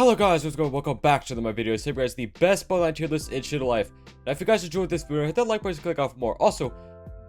Hello guys, what's going on? Welcome back to my videos. Hey guys, the best Bloodline tier list in Shindo Life. Now if you guys enjoyed this video, hit that like button to click off for more. Also,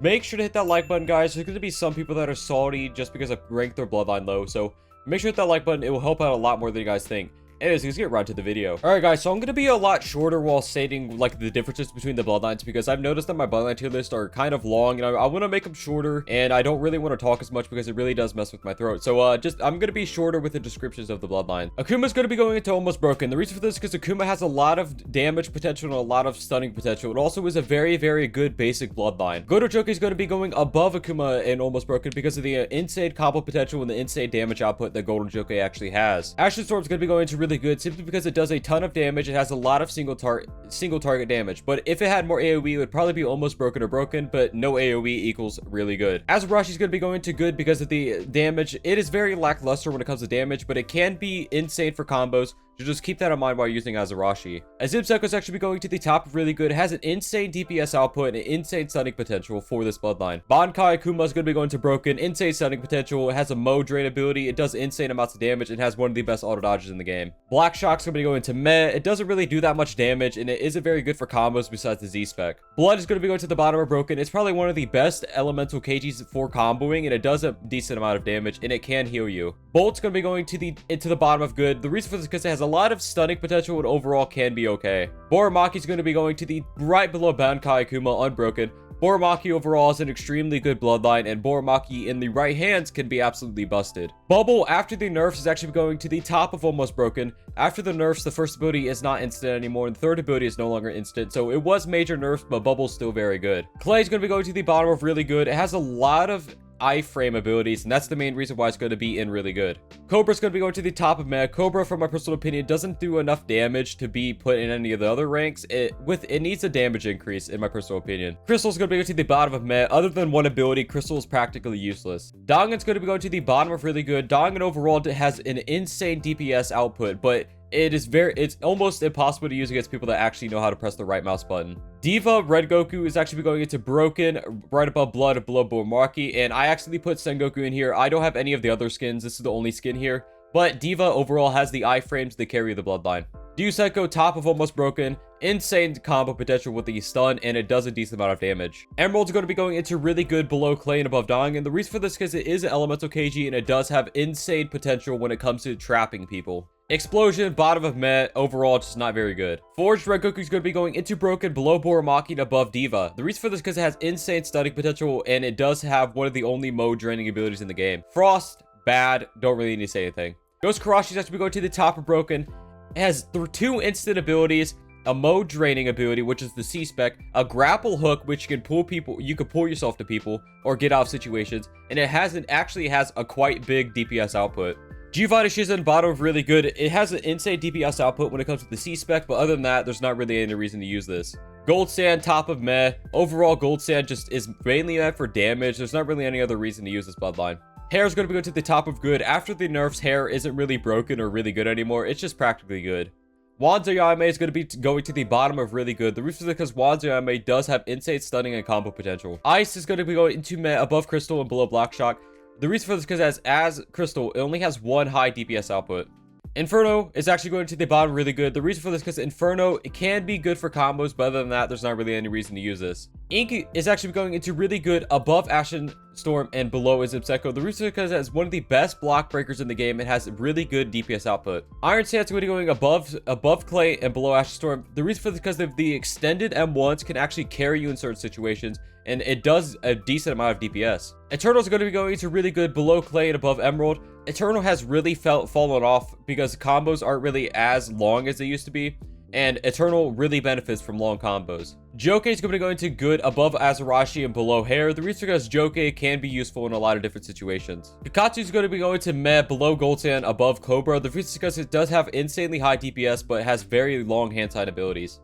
make sure to hit that like button, guys. There's going to be some people that are salty just because I ranked their bloodline low, so make sure to hit that like button. It will help out a lot more than you guys think. Anyways, let's get right to the video. Alright guys, so I'm going to be a lot shorter while stating like the differences between the bloodlines because I've noticed that my bloodline tier lists are kind of long and I want to make them shorter and I don't really want to talk as much because it really does mess with my throat. So I'm going to be shorter with the descriptions of the bloodline. Akuma's going to be going into almost broken. The reason for this is because Akuma has a lot of damage potential and a lot of stunning potential. It also is a very, very good basic bloodline. Gotojoki is going to be going above Akuma in almost broken because of the insane combo potential and the insane damage output that Gotojoki actually has. Ashen Storm is going to be going into really good simply because it does a ton of damage. It has a lot of single target damage, but if it had more AoE, it would probably be almost broken or broken, but no AoE equals really good. Azarashi is going to be going to good because of the damage. It is very lackluster when it comes to damage, but it can be insane for combos. So just keep that in mind while using Azarashi. Azim Seiko is actually going to the top of really good. It has an insane DPS output and an insane stunning potential for this bloodline. Bankai Akuma is going to be going to broken. Insane stunning potential. It has a Mo Drain ability. It does insane amounts of damage and has one of the best auto dodges in the game. Black Shock's going to be going to meh. It doesn't really do that much damage and it isn't very good for combos besides the Z spec. Blood is going to be going to the bottom of broken. It's probably one of the best elemental KGs for comboing and it does a decent amount of damage and it can heal you. Bolt's going to be going to into the bottom of good. The reason for this is because it has a lot of stunning potential and overall can be okay. Boramaki is going to be going to the right below Bankai Akuma unbroken. Boramaki overall is an extremely good bloodline and Boramaki in the right hands can be absolutely busted. Bubble after the nerfs is actually going to the top of almost broken. After the nerfs, the first ability is not instant anymore and the third ability is no longer instant, so it was major nerfs, but Bubble's still very good. Clay is going to be going to the bottom of really good. It has a lot of iframe abilities, and that's the main reason why it's going to be in really good. Cobra's going to be going to the top of meh. Cobra, from my personal opinion, doesn't do enough damage to be put in any of the other ranks. It needs a damage increase, in my personal opinion. Crystal's going to be going to the bottom of meh. Other than one ability, Crystal is practically useless. Dangan's going to be going to the bottom of really good. Dangan overall has an insane DPS output, but it's almost impossible to use against people that actually know how to press the right mouse button. Diva Red Goku is actually going into broken, right above blood, below Boramaki, and I actually put Sengoku in here. I don't have any of the other skins. This is the only skin here, but Diva overall has the iframes to carry the bloodline. Psycho top of almost broken, insane combo potential with the stun, and it does a decent amount of damage. Emerald's going to be going into really good below Clay and above Dong, and the reason for this is because it is an elemental KG and it does have insane potential when it comes to trapping people. Explosion, bottom of meh, overall just not very good. Forged Red Goku is going to be going into broken, below Boramaki, and above Diva. The reason for this is because it has insane stunning potential, and it does have one of the only mode draining abilities in the game. Frost, bad, don't really need to say anything. Ghost Karashi is actually going to the top of broken. It has two instant abilities, a mode draining ability, which is the C spec, a grapple hook, which can pull people, you can pull yourself to people or get out of situations, and it actually has a quite big DPS output. Giovanni Shizen, bottom of really good. It has an insane DPS output when it comes to the C spec, but other than that, there's not really any reason to use this. Gold Sand, top of meh. Overall, Gold Sand just is mainly meant for damage. There's not really any other reason to use this bloodline. Hair is going to be going to the top of good. After the nerfs, Hair isn't really broken or really good anymore. It's just practically good. Wanzo Yame is going to be going to the bottom of really good. The reason is because Wanzo Yame does have insane stunning and combo potential. Ice is going to be going into meh, above Crystal and below Black Shock. The reason for this is because as Crystal, it only has one high DPS output. Inferno is actually going to the bottom really good. The reason for this is because Inferno, it can be good for combos, but other than that, there's not really any reason to use this. Ink is actually going into really good above Ashen Storm and below Izipseko. The reason is because it has one of the best block breakers in the game. It has really good DPS output. Iron Sand's going to be going above Clay and below Ashen Storm. The reason for this is because of the extended M1s can actually carry you in certain situations, and it does a decent amount of DPS. Eternal's going to be going into really good below Clay and above Emerald. Eternal has really fallen off because combos aren't really as long as they used to be, and Eternal really benefits from long combos. Joke is going to go into good above Azarashi and below Hair. The reason is because Joke can be useful in a lot of different situations. Kakatsu is going to be going to meh, below Gold Sand, above Cobra. The reason is because it does have insanely high DPS, but it has very long hand-side abilities.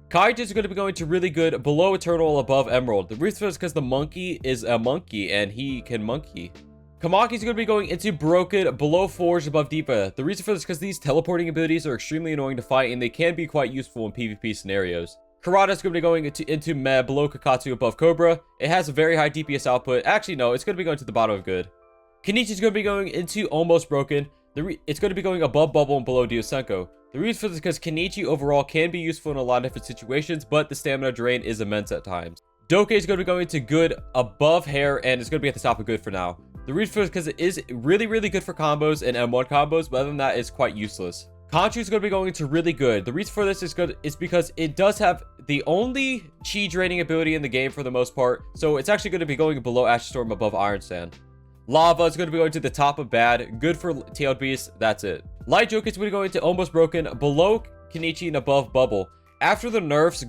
Kaiju is going to be going to really good below Eternal, above Emerald. The reason is because the monkey is a monkey and he can monkey. Kamaki is going to be going into broken, below Forged, above Deepa. The reason for this is because these teleporting abilities are extremely annoying to fight and they can be quite useful in PvP scenarios. Karada is going to be going into meh, below Kakatsu, above Cobra. It has a very high DPS output. Actually, no, it's going to be going to the bottom of good. Kenichi is going to be going into almost broken. It's going to be going above Bubble and below Diosenko. The reason for this is because Kenichi overall can be useful in a lot of different situations, but the stamina drain is immense at times. Doke is going to be going to good above Hair, and it's going to be at the top of good for now. The reason for this is because it is really, really good for combos and M1 combos, but other than that, it's quite useless. Conchu is going to be going to really good. The reason for this is good is because it does have the only chi draining ability in the game for the most part, so it's actually going to be going below Ashes Storm, above Iron Sand. Lava is going to be going to the top of bad, good for Tailed Beast, that's it. Light Joke is going to be going to almost broken, below Kenichi and above Bubble. After the nerfs,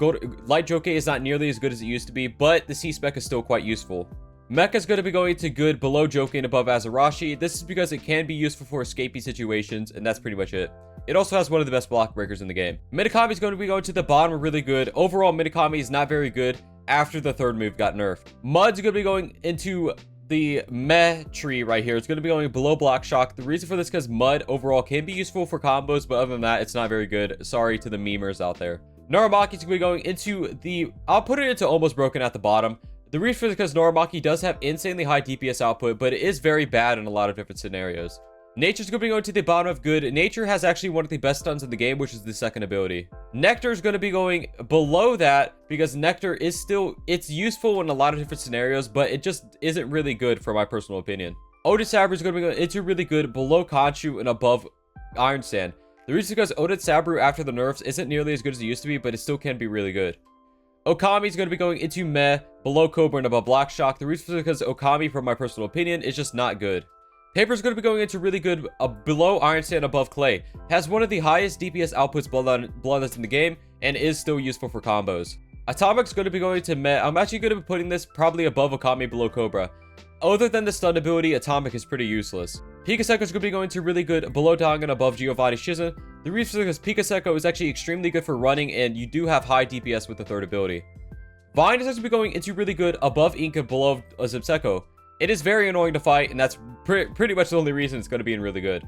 Light Joke is not nearly as good as it used to be, but the C-Spec is still quite useful. Mecha is going to be going to good, below Joke and above Azarashi. This is because it can be useful for escapee situations, and that's pretty much it. It also has one of the best block breakers in the game. Minakami is going to be going to the bottom, really good. Overall, Minakami is not very good after the third move got nerfed. Mud's going to be going into the meh tree right here. It's going to be going below Block Shock. The reason for this is because Mud overall can be useful for combos, but other than that, it's not very good. Sorry to the memers out there. Naramaki is going to be going into the... I'll put it into almost broken at the bottom. The reason for this is because Naramaki does have insanely high DPS output, but it is very bad in a lot of different scenarios. Nature's going to be going to the bottom of good. Nature has actually one of the best stuns in the game, which is the second ability. Nectar is going to be going below that because Nectar is still, it's useful in a lot of different scenarios, but it just isn't really good for my personal opinion. Odin Sabru is going to be going into really good, below Conchu and above Iron Sand. The reason is because Odin Sabru after the nerfs isn't nearly as good as it used to be, but it still can be really good. Okami is going to be going into meh, below Cobra and above Black Shock. The reason is because Okami, from my personal opinion, is just not good. Paper is going to be going into really good, below Iron Sand, above Clay. Has one of the highest DPS outputs bloodlines in the game, and is still useful for combos. Atomic is going to be going to meh. I'm actually going to be putting this probably above Okami, below Cobra. Other than the stun ability, Atomic is pretty useless. Pikaseko is going to be going to really good, below Dangan, above Giovanni Shizen. The reason is because Pikaseko is actually extremely good for running, and you do have high DPS with the third ability. Vine is actually going into really good, above Ink and below Zipseko. It is very annoying to fight, and that's pretty much the only reason it's going to be in really good.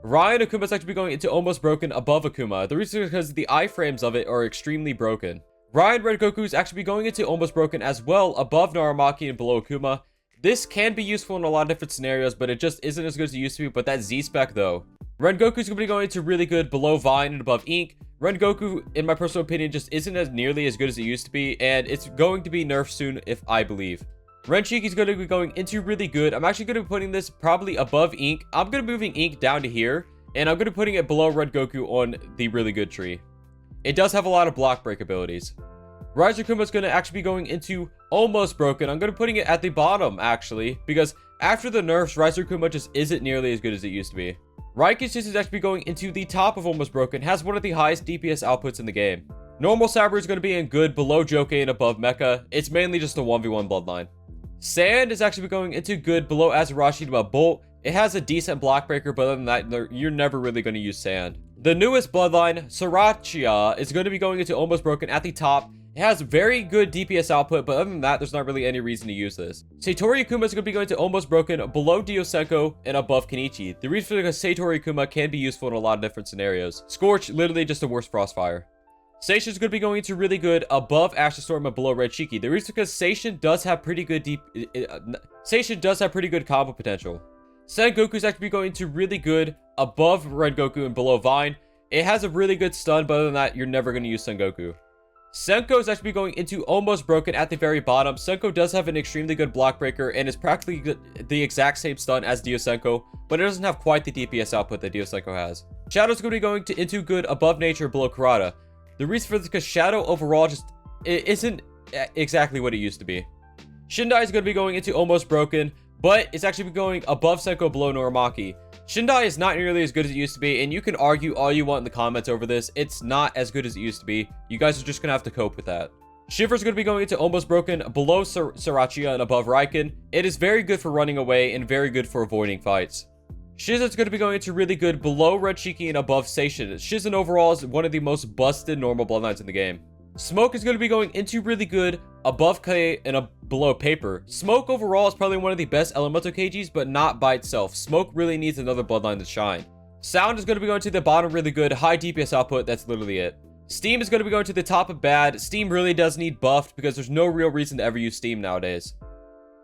Ryan Akuma is actually going into almost broken, above Akuma. The reason is because the iframes of it are extremely broken. Ryan Red Goku is actually going into almost broken as well, above Naramaki and below Akuma. This can be useful in a lot of different scenarios, but it just isn't as good as it used to be, but that Z-Spec though. Ren Goku is going to be going into really good, below Vine and above Ink. Ren Goku, in my personal opinion, just isn't as nearly as good as it used to be, and it's going to be nerfed soon, if I believe. Ren Shiki is going to be going into really good. I'm actually going to be putting this probably above Ink. I'm going to be moving Ink down to here, and I'm going to be putting it below Red Goku on the really good tree. It does have a lot of block break abilities. Riser Kuma is going to actually be going into almost broken. I'm going to be putting it at the bottom, actually, because after the nerfs, Riser Kuma just isn't nearly as good as it used to be. Raiki's is actually going into the top of almost broken, has one of the highest DPS outputs in the game. Normal Saber is going to be in good, below Joke and above Mecha. It's mainly just a 1v1 bloodline. Sand is actually going into good, below Azarashi and above Bolt. It has a decent block breaker, but other than that, you're never really going to use Sand. The newest bloodline, Sriracha, is going to be going into almost broken at the top. It has very good DPS output, but other than that, there's not really any reason to use this. Satori Akuma is going to be going to almost broken, below Diosenko, and above Kenichi. The reason is because Satori Akuma can be useful in a lot of different scenarios. Scorch, literally just a worse Frostfire. Seishin is going to be going into really good, above Ashes Storm and below Red Shiki. The reason is because Seishin does have pretty good combo potential. Sengoku is actually going to really good, above Red Goku and below Vine. It has a really good stun, but other than that, you're never going to use Sengoku. Senko is actually going into almost broken at the very bottom. Senko does have an extremely good block breaker and is practically the exact same stun as Diosenko, but it doesn't have quite the DPS output that Diosenko has. Shadow is going to be going to into good, above Nature, below Karada. The reason for this is because Shadow overall just isn't exactly what it used to be. Shindai is going to be going into almost broken, but it's actually going above Senko, below Norimaki. Shindai is not nearly as good as it used to be, and you can argue all you want in the comments over this. It's not as good as it used to be. You guys are just going to have to cope with that. Shiver is going to be going into almost broken, below Sriracha and above Raiken. It is very good for running away and very good for avoiding fights. Shizen is going to be going into really good, below Red Shiki and above Seishin. Shizen overall is one of the most busted normal bloodlines in the game. Smoke is going to be going into really good, above K and below Paper. Smoke overall is probably one of the best elemental KGs, but not by itself. Smoke really needs another bloodline to shine. Sound is going to be going to the bottom really good, high DPS output, that's literally it. Steam is going to be going to the top of bad. Steam really does need buffed because there's no real reason to ever use Steam nowadays.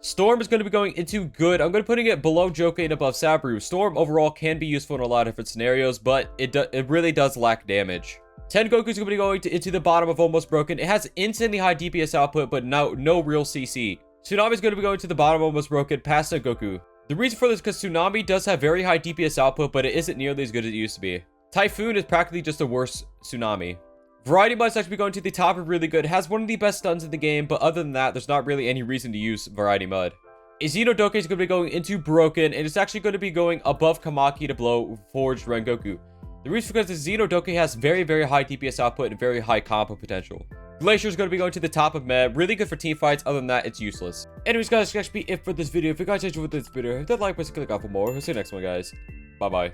Storm is going to be going into good. I'm going to putting it below Joker and above Sabru. Storm overall can be useful in a lot of different scenarios, but it really does lack damage. Tengoku is going to be going into the bottom of almost broken. It has insanely high DPS output, but no real CC. Tsunami is going to be going to the bottom of almost broken past Tengoku. The reason for this is because Tsunami does have very high DPS output, but it isn't nearly as good as it used to be. Typhoon is practically just a worse Tsunami. Variety Mud is actually going to the top of really good. It has one of the best stuns in the game, but other than that, there's not really any reason to use Variety Mud. Xenodoke is going to be going into broken, and it's actually going to be going above Kamaki to below Forged Rengoku. The reason is because the Xenodoke has very high DPS output and very high combo potential. Glacier is going to be going to the top of Med. Really good for team fights. Other than that, it's useless. Anyways, guys, that's actually it for this video. If you guys enjoyed this video, hit that like button, click off for more. We'll see you next one, guys. Bye-bye.